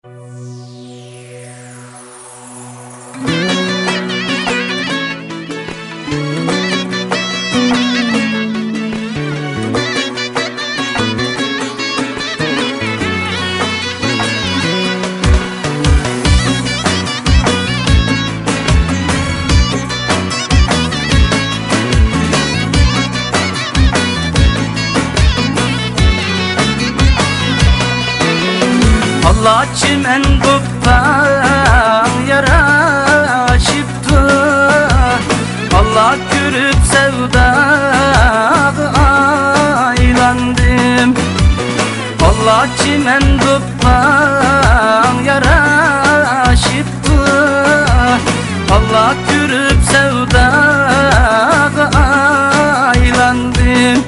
Allah çimen koptan yaraşıptı, Allah görüp sevdağı aylandım. Allah çimen koptan yaraşıptı, Allah görüp sevdağı aylandım.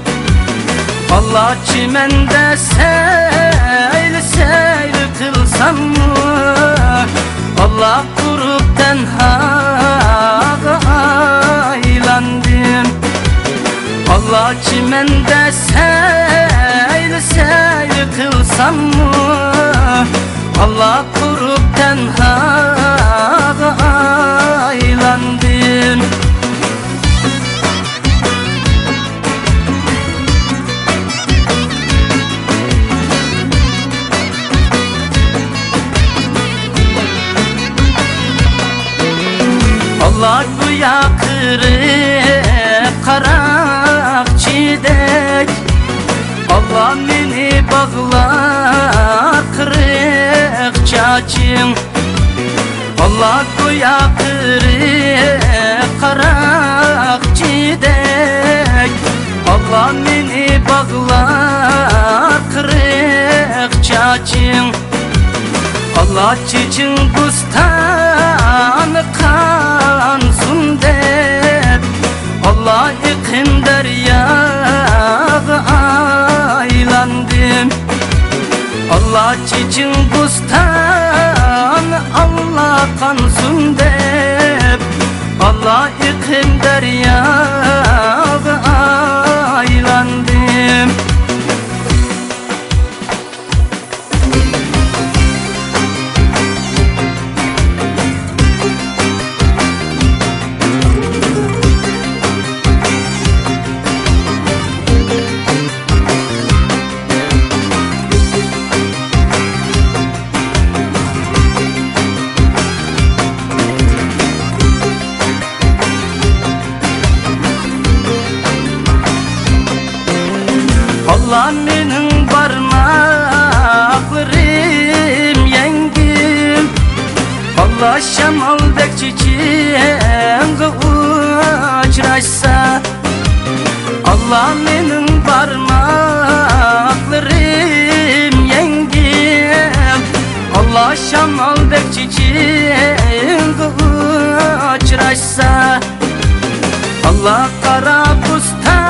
Allah çimende seyl seyl kılsam mı, Allah kurup tenhaga aylandım. Allah çimende seyl seyl kılsam mı, Allah kurup tenhaga aylandım. Allah güya kırık karak çiğdek, Allah beni bağlar kırık çaçım. Allah güya kırık karak çiğdek, Allah beni bağlar kırık çaçım. Allah çiçin bustanı kansın dep, Allah yıkın deryağı aylandım. Allah çiçin bustanı Allah kansın dep, Allah yıkın deryağı aylandım. Allah benim parmaklarım yengim, Allah şamaldek çiçeğe uçraşsa. Allah benim parmaklarım yengim, Allah şamaldek çiçeğe uçraşsa. Allah kara bustan